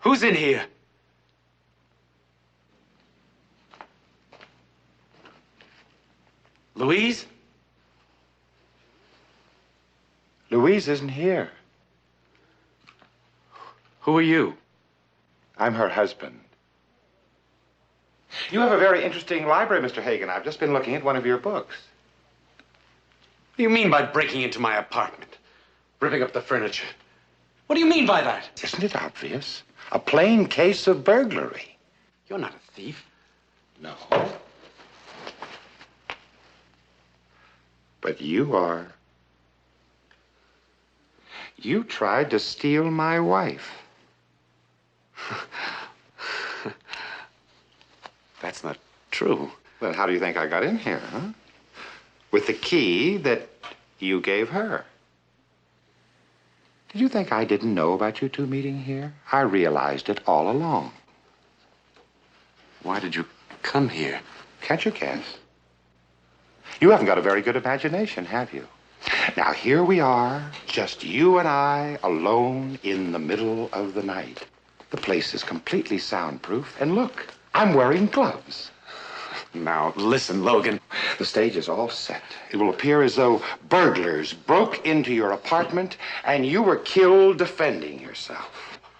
Who's in here? Louise? Louise isn't here. Who are you? I'm her husband. You have a very interesting library, Mr. Hagen. I've just been looking at one of your books. What do you mean by breaking into my apartment? Ripping up the furniture? What do you mean by that? Isn't it obvious? A plain case of burglary. You're not a thief. No. But you are. You tried to steal my wife. That's not true. Then how do you think I got in here, huh? With the key that you gave her. Did you think I didn't know about you two meeting here? I realized it all along. Why did you come here? Can't you guess? You haven't got a very good imagination, have you? Now, here we are, just you and I, alone in the middle of the night. The place is completely soundproof, and look, I'm wearing gloves. Now, listen, Logan. The stage is all set. It will appear as though burglars broke into your apartment and you were killed defending yourself.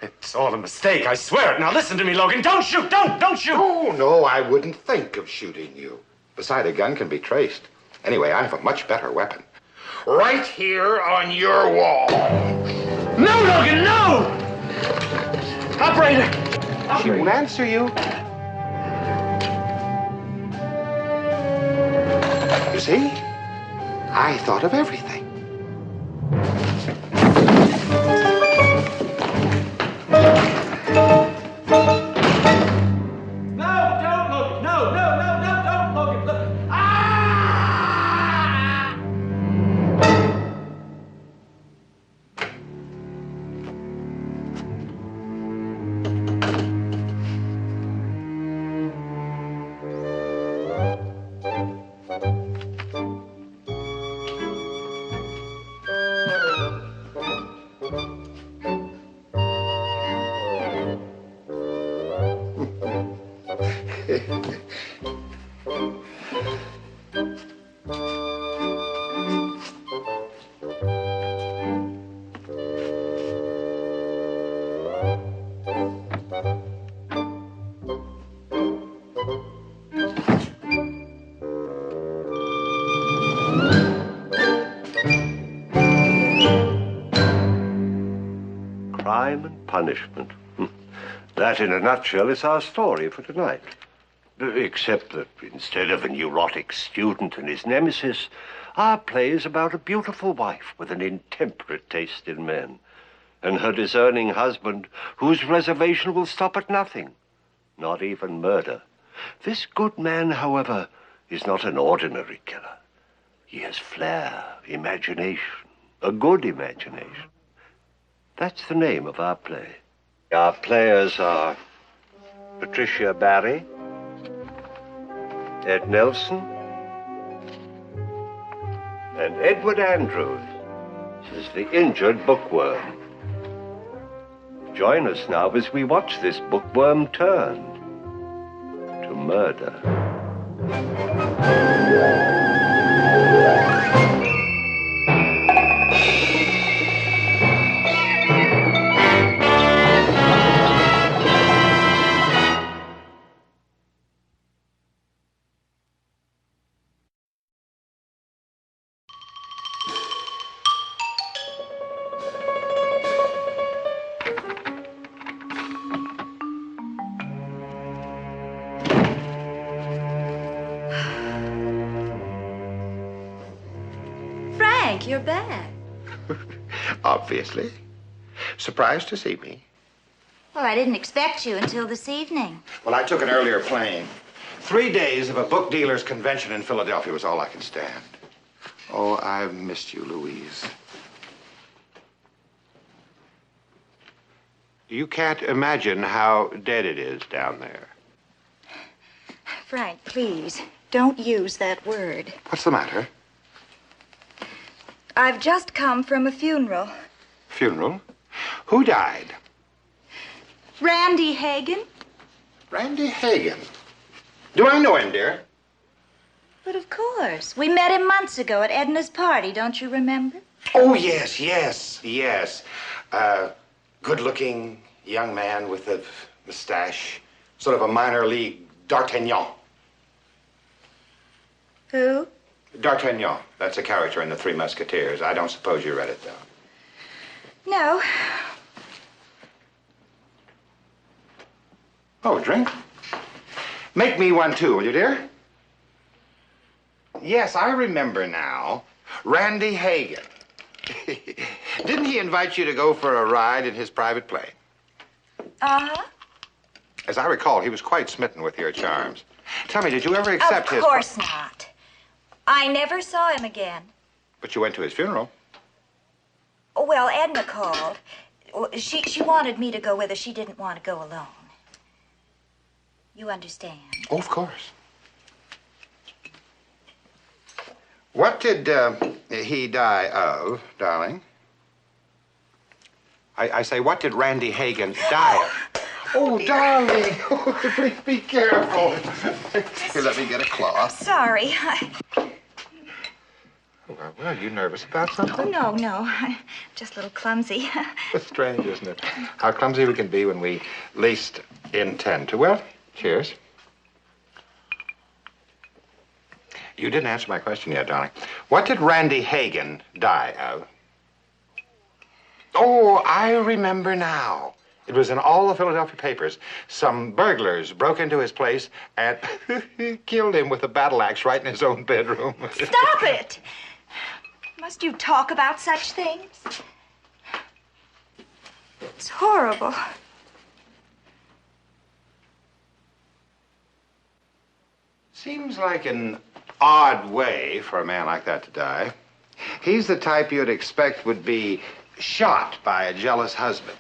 It's all a mistake, I swear it. Now, listen to me, Logan. Don't shoot! Don't shoot! Oh, no, I wouldn't think of shooting you. Besides, a gun can be traced. Anyway, I have a much better weapon. Right here on your wall. No, Logan, no! Operator! She won't answer you. You see? I thought of everything. No, don't, Logan. No, don't, Logan. Look. Ah! Crime and punishment. That, in a nutshell, is our story for tonight. Except that instead of a neurotic student and his nemesis, our play is about a beautiful wife with an intemperate taste in men, and her discerning husband whose reservation will stop at nothing, not even murder. This good man, however, is not an ordinary killer. He has flair, imagination, a good imagination. That's the name of our play. Our players are Patricia Barry, Ed Nelson, and Edward Andrews is the injured bookworm. Join us now as we watch this bookworm turn to murder. You're back. Obviously. Surprised to see me? Well, I didn't expect you until this evening. Well, I took an earlier plane. 3 days of a book dealers' convention in Philadelphia was all I could stand. Oh, I've missed you, Louise. You can't imagine how dead it is down there. Frank, please, don't use that word. What's the matter? I've just come from a funeral. Funeral? Who died? Randy Hagen? Randy Hagen. Do I know him, dear? But of course. We met him months ago at Edna's party, don't you remember? Oh, yes. Good-looking young man with a mustache. Sort of a minor league D'Artagnan. Who? D'Artagnan. That's a character in The Three Musketeers. I don't suppose you read it, though. No. Oh, a drink? Make me one, too, will you, dear? Yes, I remember now. Randy Hagen. Didn't he invite you to go for a ride in his private plane? Uh-huh. As I recall, he was quite smitten with your charms. Tell me, did you ever accept his... Of course not. I never saw him again. But you went to his funeral. Well, Edna called. She wanted me to go with her. She didn't want to go alone. You understand? Oh, of course. What did he die of, darling? I say, what did Randy Hagen die of? Oh, darling. Oh, please be careful. Here, let me get a cloth. Sorry. Well, are you nervous about something? No. I'm just a little clumsy. It's strange, isn't it? How clumsy we can be when we least intend to. Well, cheers. You didn't answer my question yet, darling. What did Randy Hagen die of? Oh, I remember now. It was in all the Philadelphia papers. Some burglars broke into his place and killed him with a battle axe right in his own bedroom. Stop it! Must you talk about such things? It's horrible. Seems like an odd way for a man like that to die. He's the type you'd expect would be shot by a jealous husband.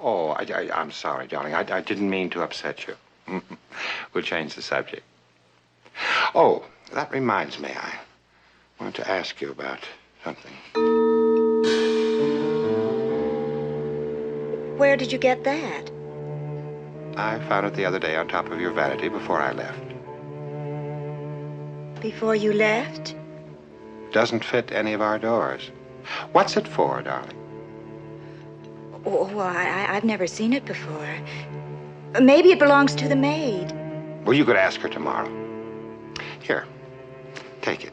Oh, I'm sorry, darling. I didn't mean to upset you. We'll change the subject. Oh, that reminds me. I want to ask you about something. Where did you get that? I found it the other day on top of your vanity before I left. Before you left? Doesn't fit any of our doors. What's it for, darling? Oh, well, I've never seen it before. Maybe it belongs to the maid. Well, you could ask her tomorrow. Here, take it.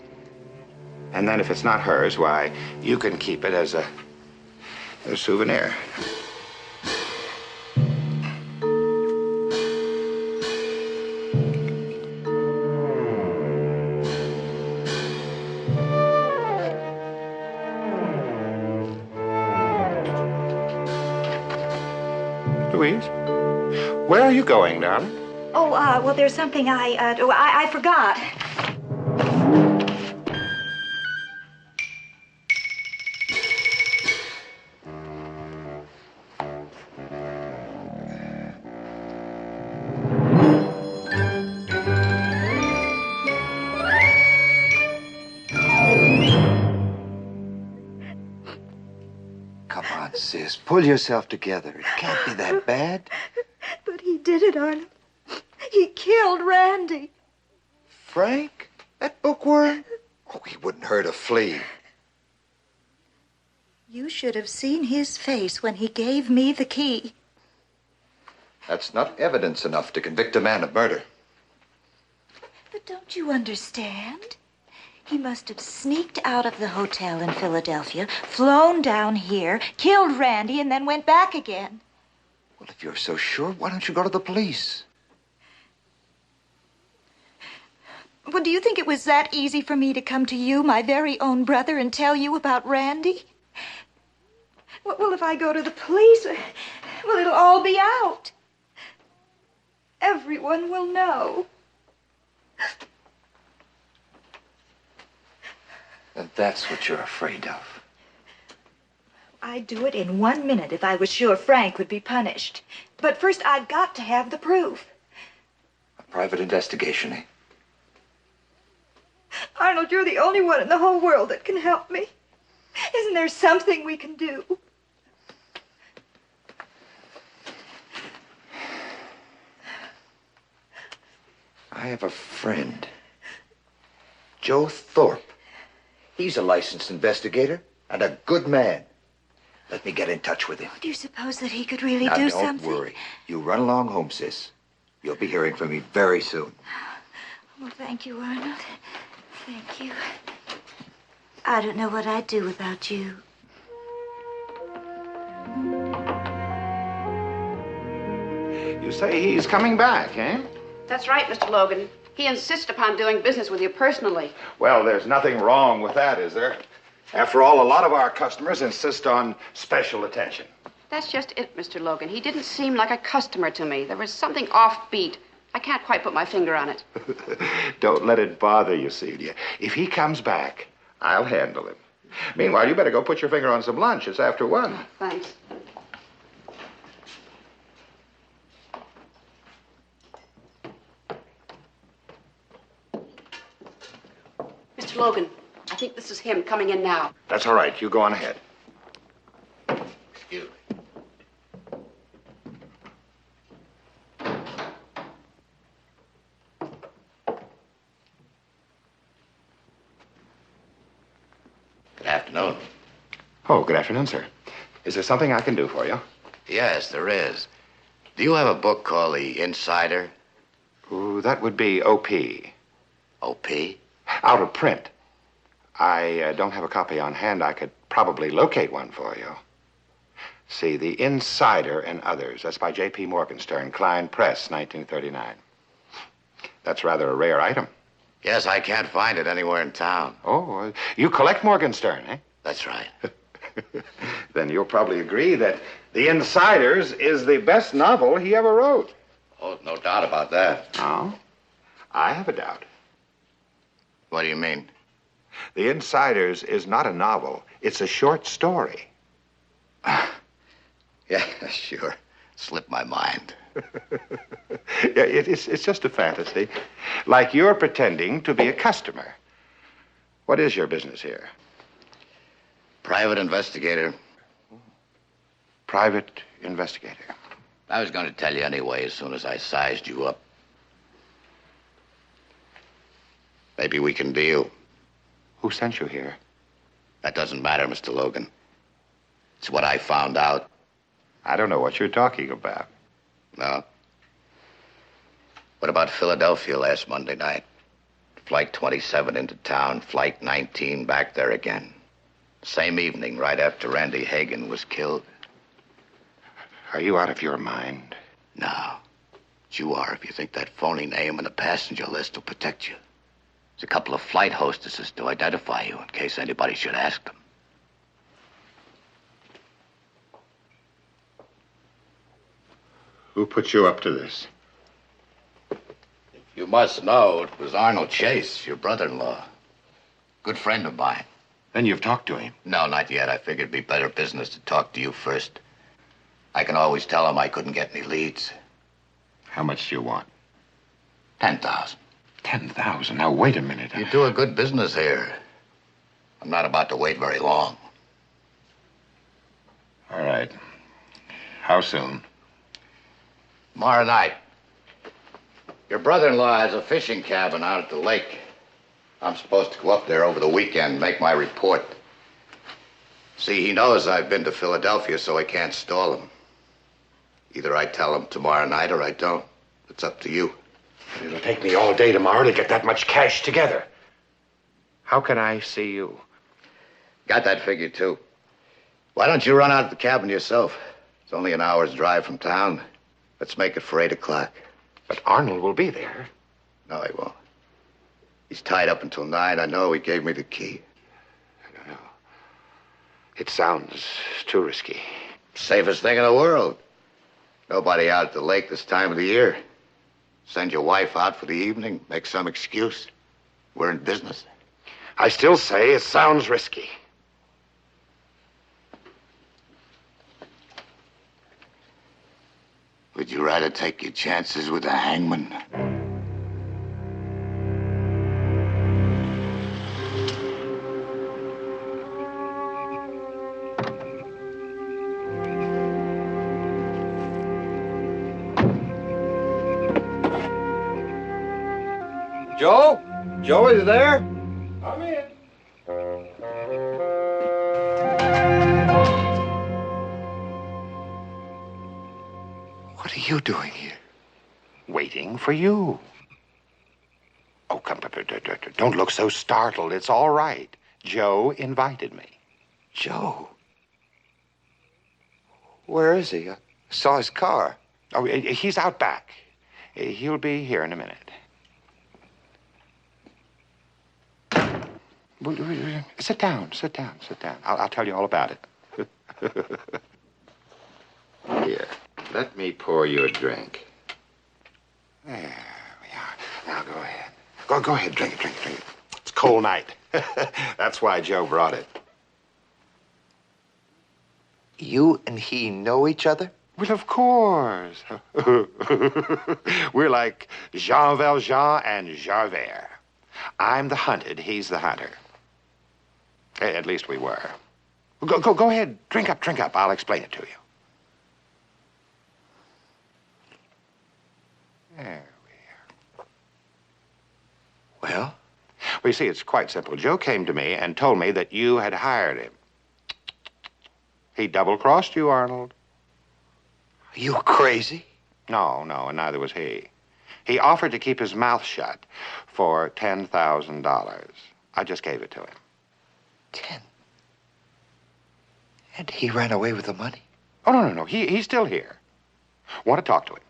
And then if it's not hers, why, you can keep it as a souvenir. Louise, where are you going, darling? Oh, well, there's something I forgot. Come on, sis. Pull yourself together. It can't be that bad. But he did it, Arnold. He killed Randy. Frank? That bookworm? Oh, he wouldn't hurt a flea. You should have seen his face when he gave me the key. That's not evidence enough to convict a man of murder. But don't you understand? He must have sneaked out of the hotel in Philadelphia, flown down here, killed Randy, and then went back again. Well, if you're so sure, why don't you go to the police? Well, do you think it was that easy for me to come to you, my very own brother, and tell you about Randy? Well, if I go to the police, well, it'll all be out. Everyone will know. And that's what you're afraid of. I'd do it in 1 minute if I was sure Frank would be punished. But first, I've got to have the proof. A private investigation, eh? Arnold, you're the only one in the whole world that can help me. Isn't there something we can do? I have a friend, Joe Thorpe. He's a licensed investigator and a good man. Let me get in touch with him. Do you suppose that he could really Now, do don't something? worry. You run along home, sis. You'll be hearing from me very soon. Well, thank you, Arnold. Thank you. I don't know what I'd do without you. You say he's coming back, eh? That's right, Mr. Logan. He insists upon doing business with you personally. Well, there's nothing wrong with that, is there? After all, a lot of our customers insist on special attention. That's just it, Mr. Logan. He didn't seem like a customer to me. There was something offbeat. I can't quite put my finger on it. Don't let it bother you, Celia. If he comes back, I'll handle him. Meanwhile, you better go put your finger on some lunch. It's after 1. Thanks. Mr. Logan, I think this is him coming in now. That's all right. You go on ahead. Excuse me. Good afternoon. Oh, good afternoon, sir. Is there something I can do for you? Yes, there is. Do you have a book called The Insider? Ooh, that would be O.P. O.P.? Out of print. I don't have a copy on hand. I could probably locate one for you. See, The Insider and Others. That's by J.P. Morgenstern, Klein Press, 1939. That's rather a rare item. Yes, I can't find it anywhere in town. Oh, you collect Morgenstern, eh? That's right. Then you'll probably agree that The Insiders is the best novel he ever wrote. Oh, no doubt about that. Oh? I have a doubt. What do you mean? The Insiders is not a novel. It's a short story. Yeah, sure. Slipped my mind. Yeah, it's just a fantasy. Like you're pretending to be a customer. What is your business here? Private investigator. Private investigator. I was going to tell you anyway as soon as I sized you up. Maybe we can deal. Who sent you here? That doesn't matter, Mr. Logan. It's what I found out. I don't know what you're talking about. No? What about Philadelphia last Monday night? Flight 27 into town, Flight 19 back there again. Same evening, right after Randy Hagen was killed. Are you out of your mind? No. But you are if you think that phony name on the passenger list will protect you. There's a couple of flight hostesses to identify you in case anybody should ask them. Who put you up to this? You must know it was Arnold Chase, your brother-in-law. Good friend of mine. Then you've talked to him. No, not yet. I figured it'd be better business to talk to you first. I can always tell him I couldn't get any leads. How much do you want? 10,000. 10,000. Now, wait a minute. You do a good business here. I'm not about to wait very long. All right. How soon? Tomorrow night. Your brother-in-law has a fishing cabin out at the lake. I'm supposed to go up there over the weekend and make my report. See, he knows I've been to Philadelphia, so I can't stall him. Either I tell him tomorrow night or I don't. It's up to you. It'll take me all day tomorrow to get that much cash together. How can I see you? Got that figured, too. Why don't you run out to the cabin yourself? It's only an hour's drive from town. Let's make it for 8 o'clock. But Arnold will be there. No, he won't. He's tied up until 9. I know. He gave me the key. I don't know. It sounds too risky. Safest thing in the world. Nobody out at the lake this time of the year. Send your wife out for the evening, make some excuse. We're in business. I still say it sounds risky. Would you rather take your chances with a hangman? Joe? Joe, is there? Come in. What are you doing here? Waiting for you. Oh, come, don't look so startled. It's all right. Joe invited me. Joe? Where is he? I saw his car. Oh, he's out back. He'll be here in a minute. Sit down. I'll tell you all about it. Here, let me pour you a drink. There we are. Now go ahead. Go ahead, drink it. It's a cold night. That's why Joe brought it. You and he know each other? Well, of course. We're like Jean Valjean and Javert. I'm the hunted, he's the hunter. At least we were. Go ahead, drink up. I'll explain it to you. There we are. Well? Well, you see, it's quite simple. Joe came to me and told me that you had hired him. He double-crossed you, Arnold. Are you crazy? No, and neither was he. He offered to keep his mouth shut for $10,000. I just gave it to him. 10? And he ran away with the money? Oh, no. He's still here. Want to talk to him.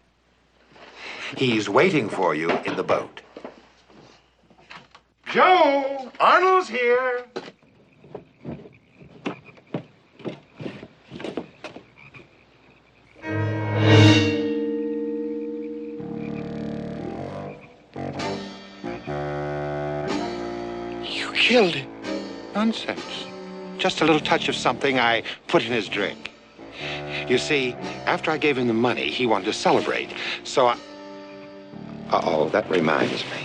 He's waiting for you in the boat. Joe, Arnold's here. You killed him. Nonsense. Just a little touch of something I put in his drink. You see, after I gave him the money, he wanted to celebrate. So I... Uh-oh, that reminds me.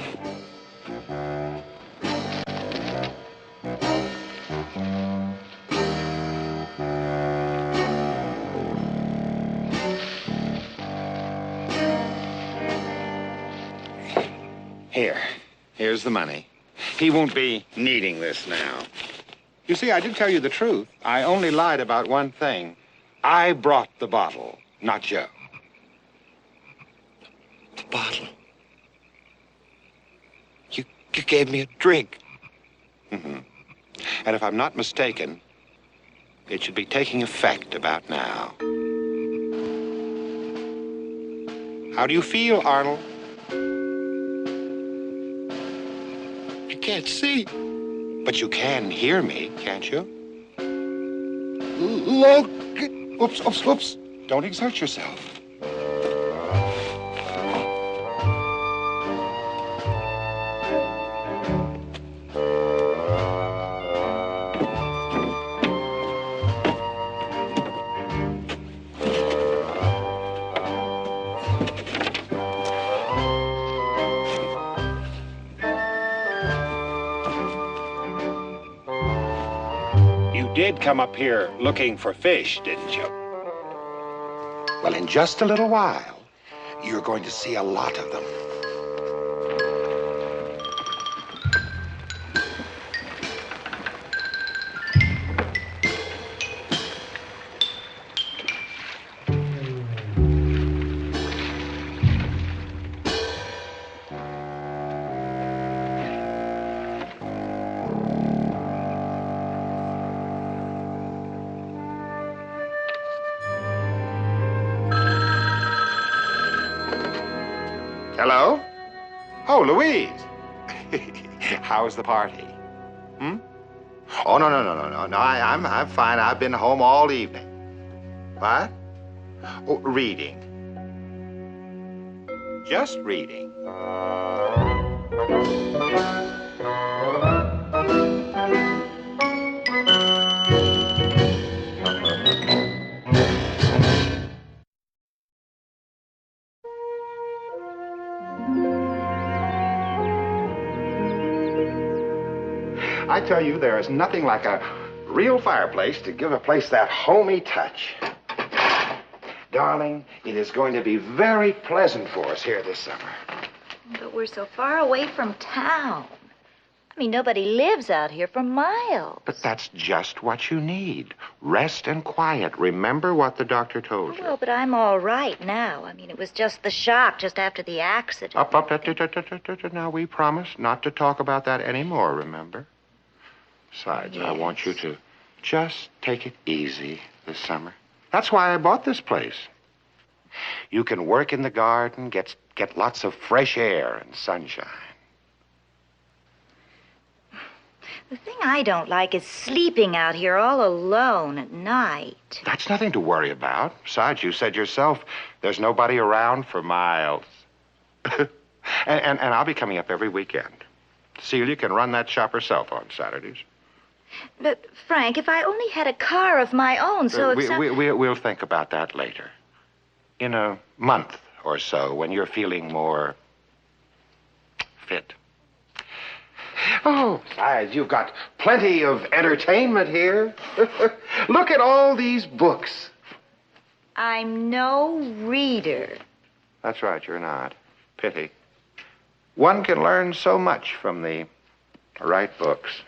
Here's the money. He won't be needing this now. You see, I did tell you the truth. I only lied about one thing. I brought the bottle, not Joe. The bottle? You gave me a drink. Mm-hmm. And if I'm not mistaken, it should be taking effect about now. How do you feel, Arnold? I can't see. But you can hear me, can't you? Look. Oops. Don't exert yourself. Did come up here looking for fish, didn't you? Well, in just a little while, you're going to see a lot of them. Hello? Oh, Louise. How's the party? Oh, no. I'm fine. I've been home all evening. What? Oh, reading. Just reading. I tell you, there is nothing like a real fireplace to give a place that homey touch. Darling, it is going to be very pleasant for us here this summer. But we're so far away from town. I mean, nobody lives out here for miles. But that's just what you need. Rest and quiet. Remember what the doctor told you. Well, but I'm all right now. I mean, it was just the shock just after the accident. Up. Now, we promised not to talk about that anymore, remember? Besides, Yes. I want you to just take it easy this summer. That's why I bought this place. You can work in the garden, get lots of fresh air and sunshine. The thing I don't like is sleeping out here all alone at night. That's nothing to worry about. Besides, you said yourself, there's nobody around for miles. and I'll be coming up every weekend. Celia can run that shop herself on Saturdays. But, Frank, if I only had a car of my own, so if We'll think about that later. In a month or so, when you're feeling more fit. Oh, besides, you've got plenty of entertainment here. Look at all these books. I'm no reader. That's right, you're not. Pity. One can learn so much from the right books.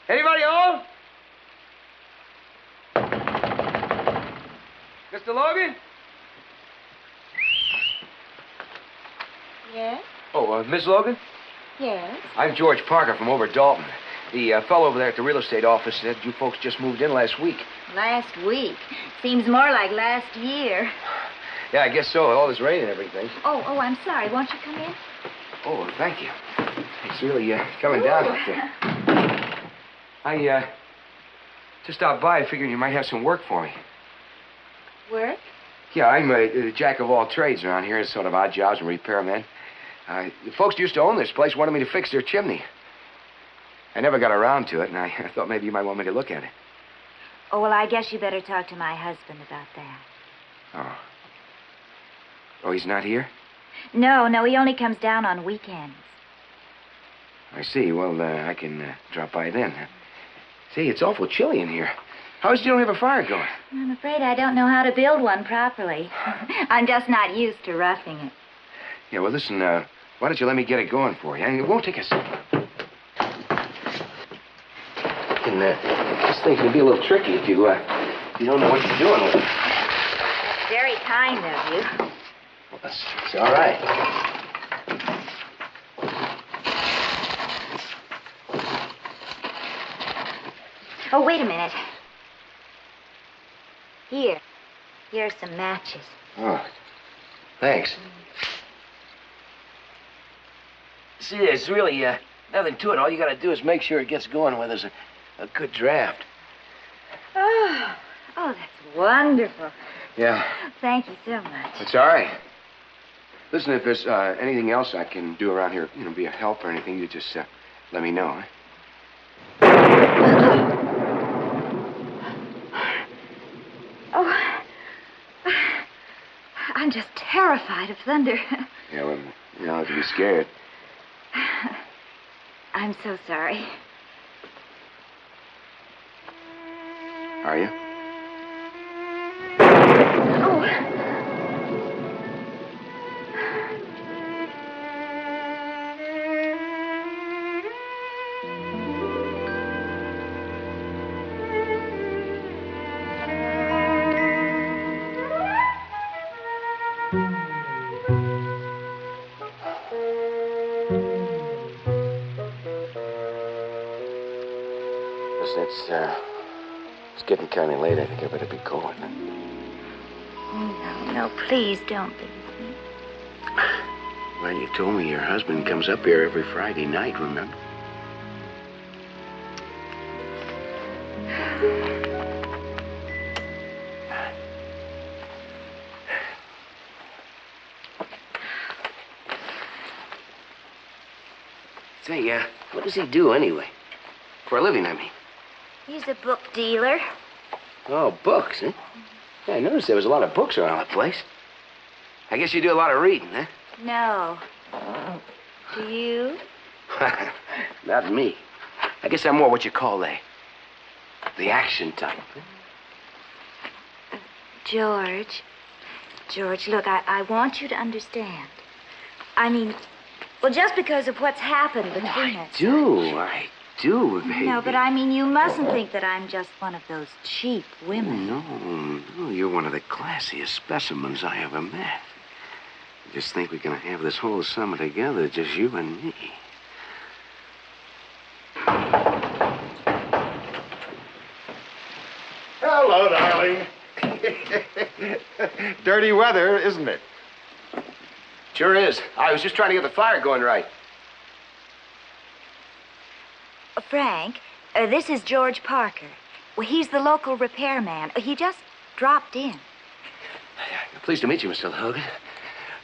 Anybody home? Mr. Logan? Yes? Oh, Miss Logan? Yes? I'm George Parker from over at Dalton. The fellow over there at the real estate office said you folks just moved in last week. Last week. Seems more like last year. Yeah, I guess so, with all this rain and everything. Oh, I'm sorry. Won't you come in? Oh, thank you. It's really coming down out there. I just stopped by figuring you might have some work for me. Work? Yeah, I'm a jack of all trades around here, sort of odd jobs and repairman. The folks who used to own this place wanted me to fix their chimney. I never got around to it, and I thought maybe you might want me to look at it. Oh, well, I guess you better talk to my husband about that. Oh. Oh, he's not here? No, he only comes down on weekends. I see. Well, I can drop by then. See, it's awful chilly in here. How is it you don't have a fire going? I'm afraid I don't know how to build one properly. I'm just not used to roughing it. Yeah, well, listen, why don't you let me get it going for you? It won't take a second. This thing can be a little tricky if you don't know what you're doing with it. That's very kind of you. Well, it's all right. Oh, wait a minute. Here's some matches. Oh, thanks. See, there's really nothing to it. All you got to do is make sure it gets going where there's a good draft. Oh, that's wonderful. Yeah. Thank you so much. It's all right. Listen, if there's anything else I can do around here, be a help or anything, you just let me know. Oh, I'm just terrified of thunder. Yeah, well, you don't have to be scared. I'm so sorry. Are you? Oh. Listen, it's getting kind of late. I think I better be going. No, no, please don't leave me. Well, you told me your husband comes up here every Friday night, remember? Say, what does he do anyway? For a living, I mean. He's a book dealer. Oh, books, huh? Yeah, I noticed there was a lot of books around the place. I guess you do a lot of reading, huh? No. Do you? Not me. I guess I'm more what you call the action type. George, look, I want you to understand. I mean, well, just because of what's happened between us. I do, baby. No, but I mean, you mustn't think that I'm just one of those cheap women. No, you're one of the classiest specimens I ever met. I just think we're going to have this whole summer together, just you and me. Hello, darling. Dirty weather, isn't it? Sure is. I was just trying to get the fire going right. Frank, this is George Parker. Well, he's the local repairman. He just dropped in. Pleased to meet you, Mr. Logan.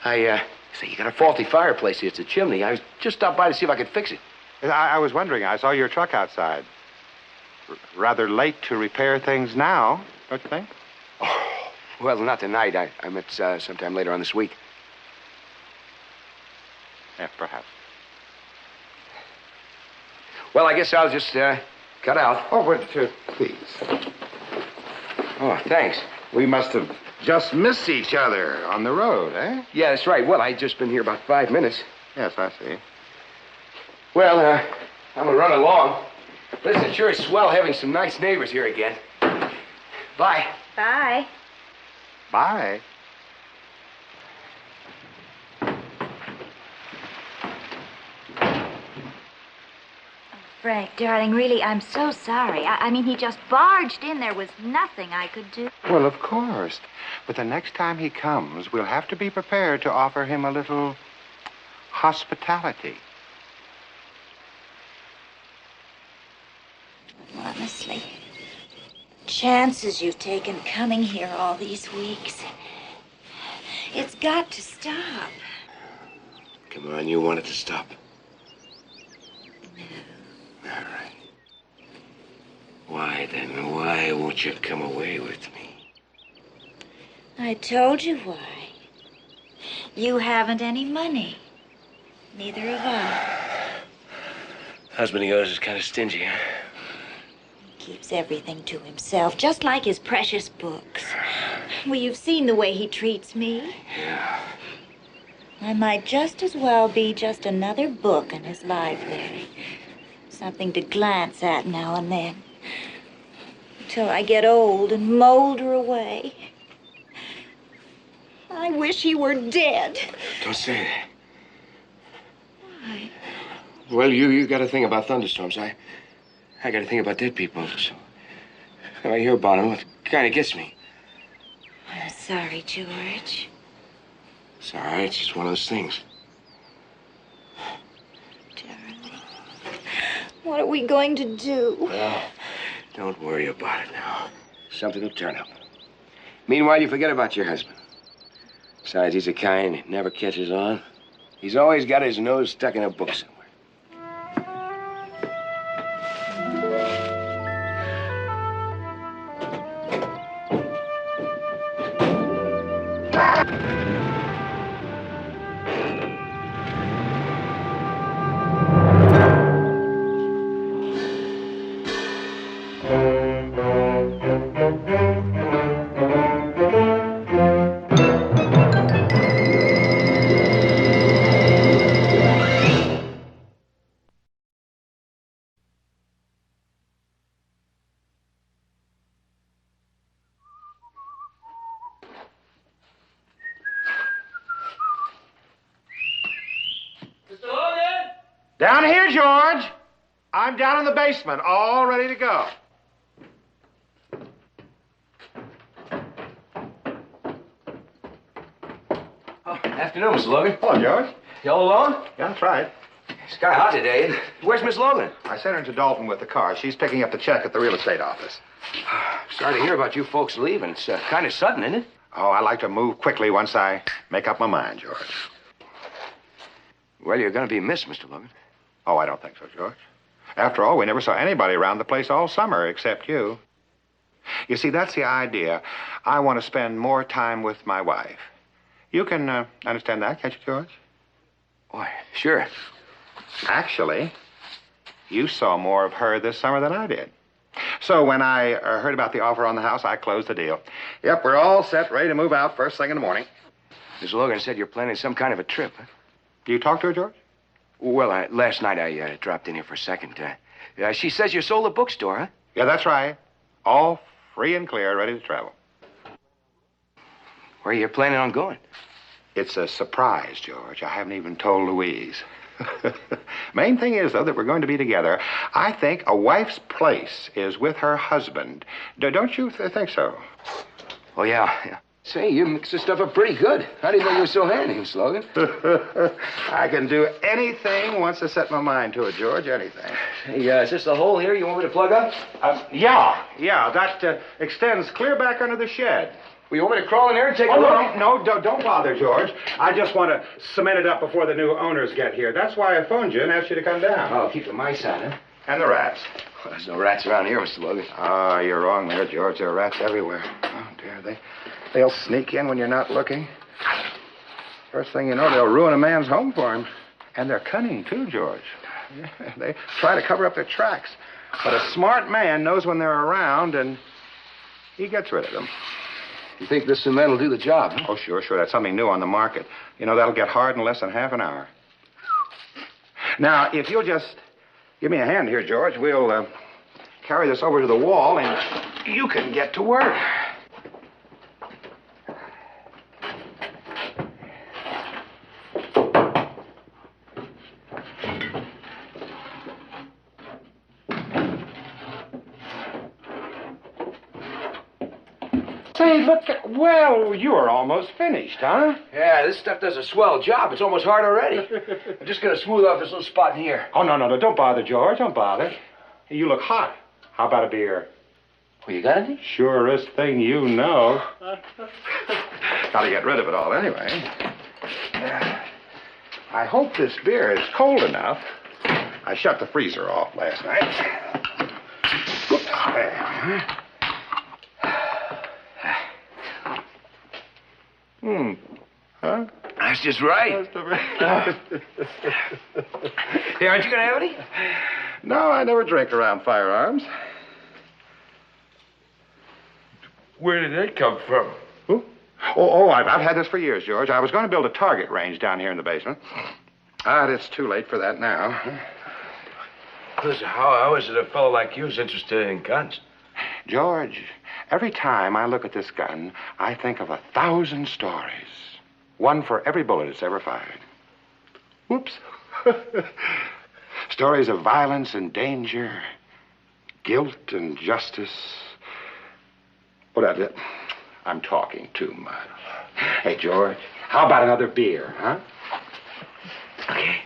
Say, you got a faulty fireplace here. It's a chimney. I was just stopped by to see if I could fix it. I was wondering. I saw your truck outside. Rather late to repair things now, don't you think? Oh, well, not tonight. I meant sometime later on this week. Yeah, perhaps. Well, I guess I'll just cut out. Oh, but please. Oh, thanks. We must have just missed each other on the road, eh? Yeah, that's right. Well, I'd just been here about 5 minutes. Yes, I see. Well, I'm gonna run along. Listen, it sure is swell having some nice neighbors here again. Bye. Bye. Bye. Frank, darling, really, I'm so sorry. I mean, he just barged in. There was nothing I could do. Well, of course. But the next time he comes, we'll have to be prepared to offer him a little hospitality. Honestly, chances you've taken coming here all these weeks. It's got to stop. Come on, you want it to stop. All right. Why, then? Why won't you come away with me? I told you why. You haven't any money. Neither have I. Husband of yours is kind of stingy, huh? He keeps everything to himself, just like his precious books. Well, you've seen the way he treats me. Yeah. I might just as well be just another book in his library. Something to glance at now and then. Until I get old and molder away. I wish he were dead. Don't say that. Why? Well, you got a thing about thunderstorms. I got a thing about dead people. So when I hear about them, it kind of gets me. I'm sorry, George. It's all right. It's just one of those things. Darling, what are we going to do? Well, don't worry about it now. Something will turn up. Meanwhile, you forget about your husband. Besides, he's a kind that never catches on. He's always got his nose stuck in a book somewhere. Down here, George. I'm down in the basement, all ready to go. Oh, afternoon, Mr. Logan. Hello, George. You all alone? Yeah, that's right. It's kind of hot today. Where's Miss Logan? I sent her into Dalton with the car. She's picking up the check at the real estate office. Sorry to hear about you folks leaving. It's kind of sudden, isn't it? Oh, I like to move quickly once I make up my mind, George. Well, you're going to be missed, Mr. Logan. Oh, I don't think so, George. After all, we never saw anybody around the place all summer except you. You see, that's the idea. I want to spend more time with my wife. You can understand that, can't you, George? Why, sure. Actually, you saw more of her this summer than I did. So when I heard about the offer on the house, I closed the deal. Yep, we're all set, ready to move out first thing in the morning. Miss Logan said you're planning some kind of a trip, huh? Do you talk to her, George? Well, last night I dropped in here for a second. She says you sold the bookstore, huh? Yeah, that's right. All free and clear, ready to travel. Where are you planning on going? It's a surprise, George. I haven't even told Louise. Main thing is, though, that we're going to be together. I think a wife's place is with her husband. Don't you think so? Oh, yeah. Say, you mix this stuff up pretty good. I didn't know you were so handy, Miss Logan. I can do anything once I set my mind to it, George, anything. Hey, is this the hole here you want me to plug up? Yeah. That extends clear back under the shed. Well, you want me to crawl in there and take a look? No, don't bother, George. I just want to cement it up before the new owners get here. That's why I phoned you and asked you to come down. Oh, keep the mice out, huh? And the rats. Well, there's no rats around here, Mr. Logan. Oh, you're wrong there, George. There are rats everywhere. Oh, dear, they'll sneak in when you're not looking. First thing you know, they'll ruin a man's home for him. And they're cunning, too, George. Yeah, they try to cover up their tracks. But a smart man knows when they're around, and he gets rid of them. You think this cement will do the job, huh? Oh, sure. That's something new on the market. You know, that'll get hard in less than half an hour. Now, if you'll just give me a hand here, George, we'll carry this over to the wall, and you can get to work. Say, look, well, you are almost finished, huh? Yeah, this stuff does a swell job. It's almost hard already. I'm just going to smooth off this little spot in here. Oh, no. Don't bother, George. Don't bother. Hey, you look hot. How about a beer? Well, you got anything? Surest thing you know. Got to get rid of it all anyway. I hope this beer is cold enough. I shut the freezer off last night. Whoops. There. Huh? That's just right. Hey, aren't you going to have any? No, I never drink around firearms. Where did that come from? Who? Oh, I've had this for years, George. I was going to build a target range down here in the basement. But it's too late for that now. Listen, how is it a fellow like you is interested in guns? George, every time I look at this gun, I think of 1,000 stories. One for every bullet it's ever fired. Whoops. Stories of violence and danger, guilt and justice. Oh, I'm talking too much. Hey, George, how about another beer, huh? Okay.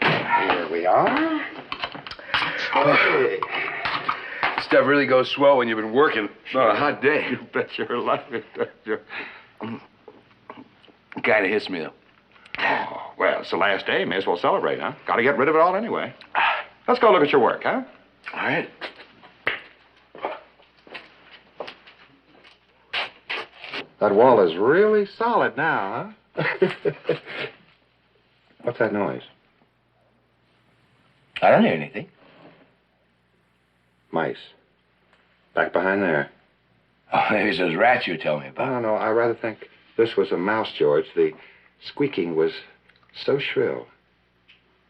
Here we are. Okay. Stuff really goes swell when you've been working on a hot day. You bet your life it does. Kind of hits me, though. Oh, well, it's the last day. May as well celebrate, huh? Got to get rid of it all anyway. Let's go look at your work, huh? All right. That wall is really solid now, huh? What's that noise? I don't hear anything. Mice. Back behind there. Oh, there's those rats you tell me about. No. I rather think this was a mouse, George. The squeaking was so shrill.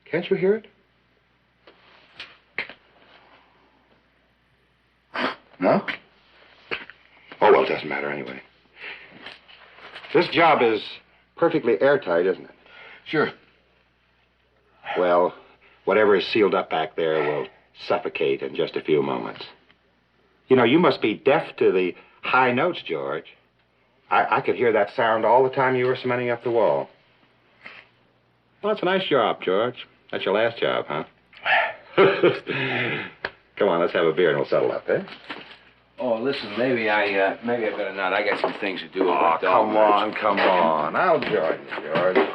Can't you hear it? No? Oh, well, it doesn't matter anyway. This job is perfectly airtight, isn't it? Sure. Well, whatever is sealed up back there will suffocate in just a few moments. You know, you must be deaf to the high notes, George. I could hear that sound all the time you were cementing up the wall. Well, that's a nice job, George. That's your last job, huh? Come on, let's have a beer and we'll settle up, eh? Oh, listen, maybe I better not. I got some things to do. Oh, come on. I'll join you, George.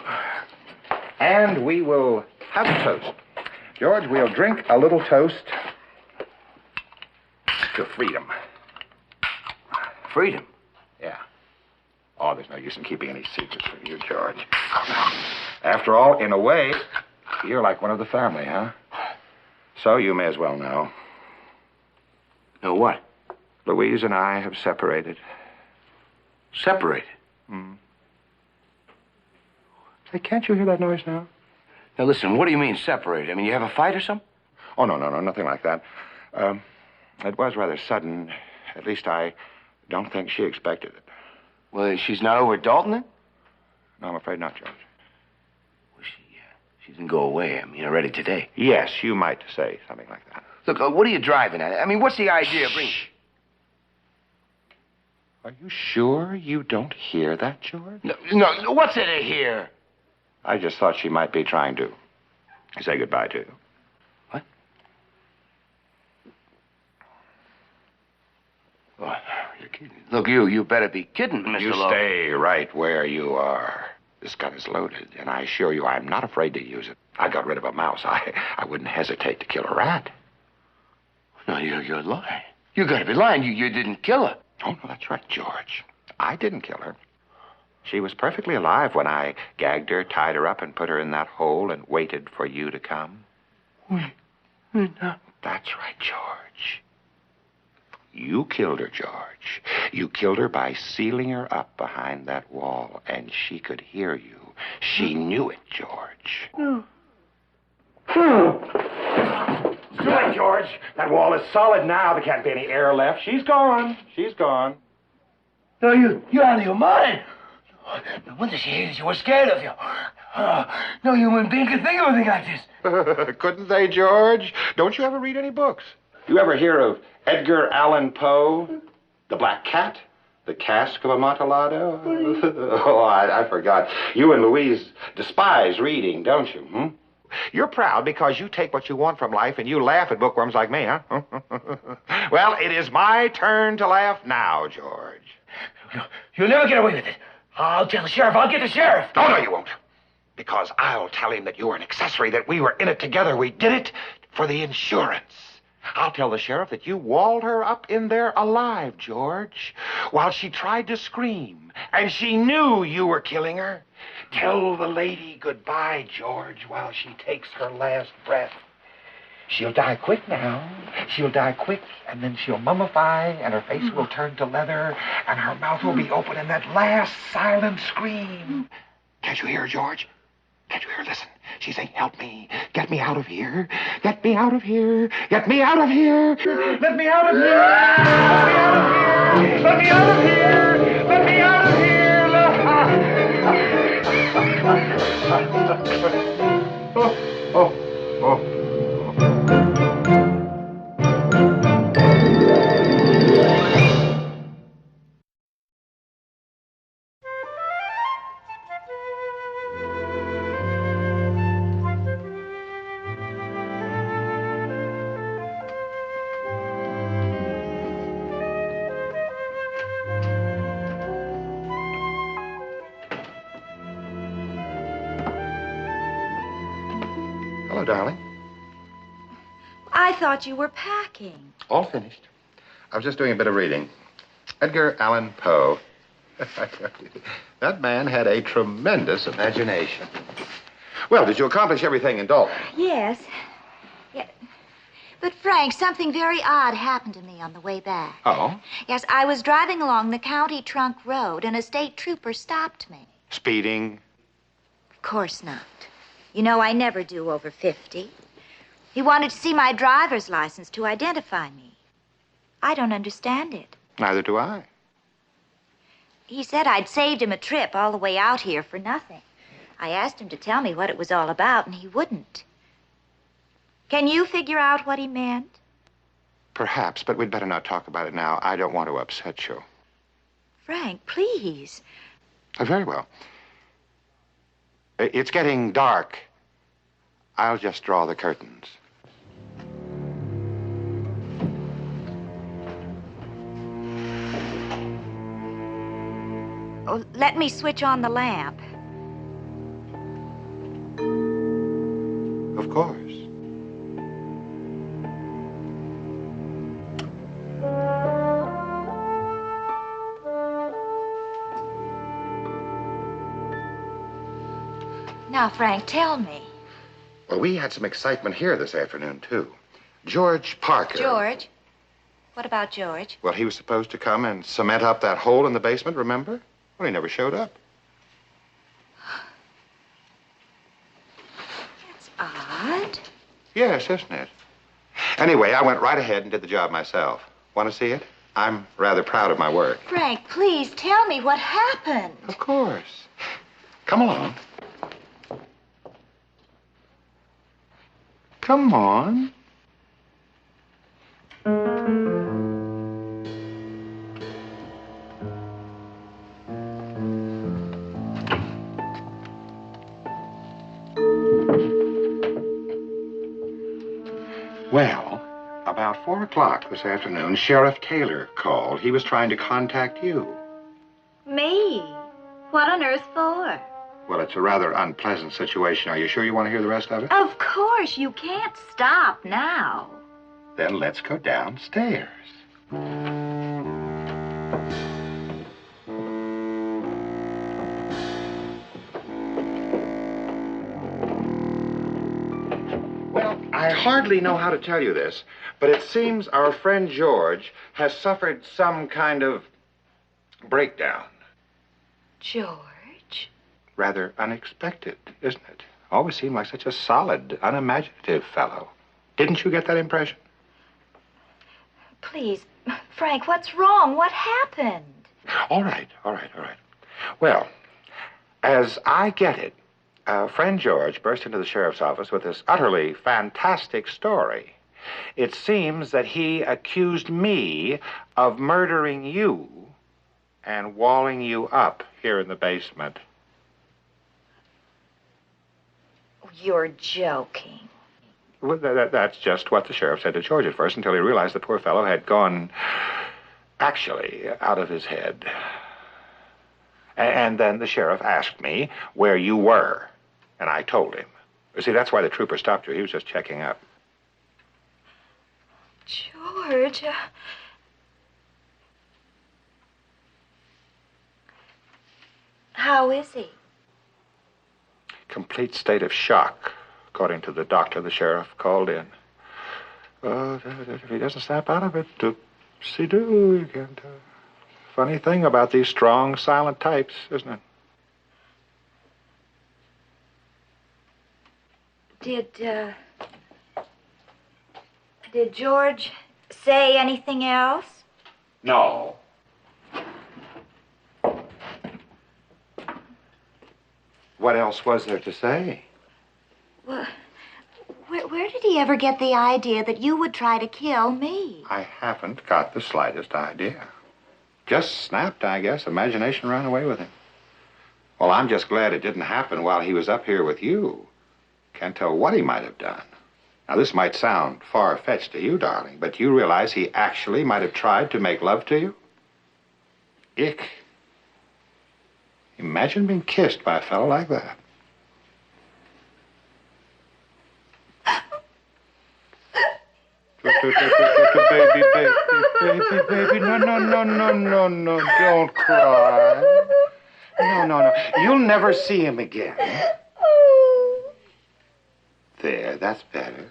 And we will have a toast. George, we'll drink a little toast to freedom. Freedom? Yeah. Oh, there's no use in keeping any secrets from you, George. After all, in a way, you're like one of the family, huh? So you may as well know. Know what? Louise and I have separated. Separated? Hmm. Say, can't you hear that noise now? Now, listen, what do you mean separated? I mean, you have a fight or something? Oh, no, nothing like that. It was rather sudden. At least I don't think she expected it. Well, she's not over at Dalton, then? No, I'm afraid not, George. Well, she didn't go away. I mean, already today. Yes, you might say something like that. Look, what are you driving at? I mean, what's the idea of bringing... Are you sure you don't hear that, George? No, what's it here? I just thought she might be trying to say goodbye to you. What? Oh, you're kidding. Look, you better be kidding, Mr. You Lowe. stay right where you are. This gun is loaded, and I assure you I'm not afraid to use it. I got rid of a mouse. I wouldn't hesitate to kill a rat. No, you're lying. You gotta be lying. You didn't kill her. Oh, no, that's right, George. I didn't kill her. She was perfectly alive when I gagged her, tied her up, and put her in that hole and waited for you to come. No. That's right, George. You killed her, George. You killed her by sealing her up behind that wall, and she could hear you. She knew it, George. No. Do it, George. That wall is solid now. There can't be any air left. She's gone. No, you're out of your mind. No wonder she hated you. Was scared of you. No human being could think of anything like this. Couldn't they, George? Don't you ever read any books? You ever hear of Edgar Allan Poe? The Black Cat? The Cask of Amontillado? Oh, I forgot. You and Louise despise reading, don't you? Hmm? You're proud because you take what you want from life and you laugh at bookworms like me, huh? Well, it is my turn to laugh now, George. You'll never get away with it. I'll tell the sheriff. I'll get the sheriff. No, you won't. Because I'll tell him that you were an accessory, that we were in it together. We did it for the insurance. I'll tell the sheriff that you walled her up in there alive, George, while she tried to scream, and she knew you were killing her. Tell the lady goodbye, George, while she takes her last breath. She'll die quick now. She'll die quick, and then she'll mummify, and her face will turn to leather, and her mouth will be open in that last silent scream. Can't you hear her, George? Can't you hear her? Listen. She's saying, help me. Get me out of here. Get me out of here. Get me out of here. Let me out of here. Let me out of here. Let me out of here. Let me out of here. Oh. Hello, darling. I thought you were packing. All finished. I was just doing a bit of reading. Edgar Allan Poe. That man had a tremendous imagination. Well, did you accomplish everything in Dalton? Yes. Yeah. But, Frank, something very odd happened to me on the way back. Oh? Yes, I was driving along the county trunk road, and a state trooper stopped me. Speeding? Of course not. You know, I never do over 50. He wanted to see my driver's license to identify me. I don't understand it. Neither do I. He said I'd saved him a trip all the way out here for nothing. I asked him to tell me what it was all about, and he wouldn't. Can you figure out what he meant? Perhaps, but we'd better not talk about it now. I don't want to upset you. Frank, please. Very well. It's getting dark. I'll just draw the curtains. Oh, let me switch on the lamp. Of course. Now, Frank, tell me. Well, we had some excitement here this afternoon, too. George Parker. George? What about George? Well, he was supposed to come and cement up that hole in the basement, remember? Well, he never showed up. That's odd. Yes, isn't it? Anyway, I went right ahead and did the job myself. Want to see it? I'm rather proud of my work. Frank, please tell me what happened. Of course. Come along. Come on. Well, about 4 o'clock this afternoon, Sheriff Taylor called. He was trying to contact you. Me? What on earth for? Well, it's a rather unpleasant situation. Are you sure you want to hear the rest of it? Of course, you can't stop now. Then let's go downstairs. Well, I hardly know how to tell you this, but it seems our friend George has suffered some kind of breakdown. George? Rather unexpected, isn't it? Always seemed like such a solid, unimaginative fellow. Didn't you get that impression? Please, Frank, what's wrong? What happened? All right. Well, as I get it, friend George burst into the sheriff's office with this utterly fantastic story. It seems that he accused me of murdering you and walling you up here in the basement. You're joking. Well, that's just what the sheriff said to George at first, until he realized the poor fellow had gone, actually, out of his head. And then the sheriff asked me where you were, and I told him. You see, that's why the trooper stopped you. He was just checking up. George, how is he? Complete state of shock, according to the doctor the sheriff called in. If he doesn't snap out of it, see-do, you can't. Funny thing about these strong, silent types, isn't it? Did George say anything else? No. What else was there to say? Well, where did he ever get the idea that you would try to kill me? I haven't got the slightest idea. Just snapped, I guess. Imagination ran away with him. Well, I'm just glad it didn't happen while he was up here with you. Can't tell what he might have done. Now, this might sound far-fetched to you, darling, but you realize he actually might have tried to make love to you? Ick. Imagine being kissed by a fellow like that. Baby, no, don't cry. No, you'll never see him again. There, that's better.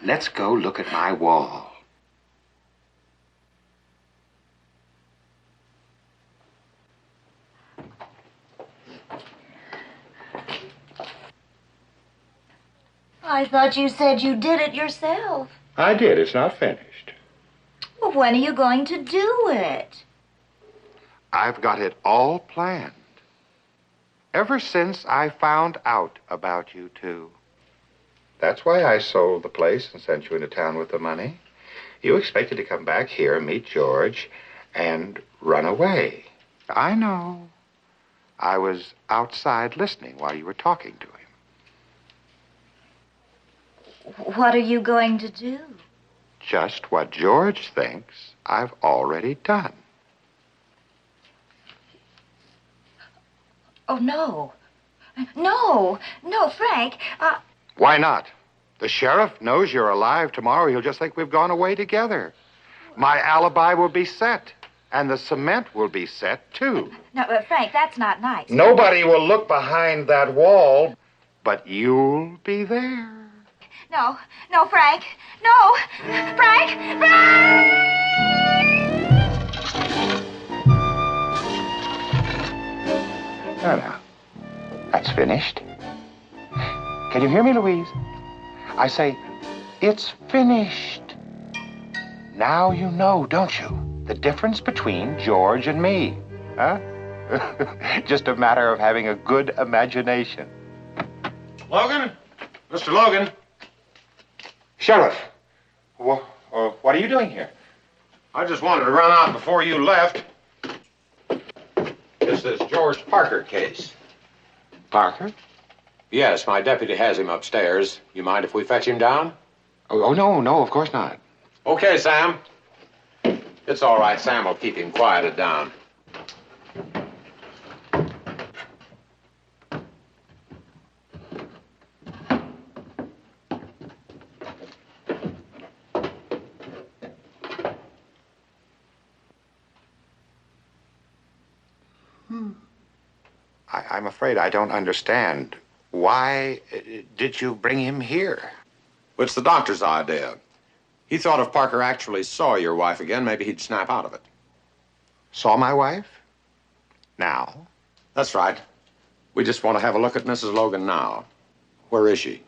Let's go look at my wall. I thought you said you did it yourself. I did. It's not finished. Well, when are you going to do it? I've got it all planned. Ever since I found out about you two. That's why I sold the place and sent you into town with the money. You expected to come back here, meet George, and run away. I know. I was outside listening while you were talking to him. What are you going to do? Just what George thinks I've already done. Oh, no. No, Frank. Why not? The sheriff knows you're alive tomorrow. He'll just think we've gone away together. My alibi will be set, and the cement will be set, too. No, Frank, that's not nice. Nobody will look behind that wall, but you'll be there. No, Frank. No! Frank! Now, that's finished. Can you hear me, Louise? I say, it's finished. Now you know, don't you, the difference between George and me, huh? Just a matter of having a good imagination. Logan? Mr. Logan? Sheriff, what are you doing here? I just wanted to run out before you left. It's this George Parker case. Parker? Yes, my deputy has him upstairs. You mind if we fetch him down? Oh, no, of course not. Okay, Sam. It's all right. Sam will keep him quieted down. I'm afraid I don't understand. Why did you bring him here? It's the doctor's idea. He thought if Parker actually saw your wife again, maybe he'd snap out of it. Saw my wife? Now? That's right. We just want to have a look at Mrs. Logan now. Where is she?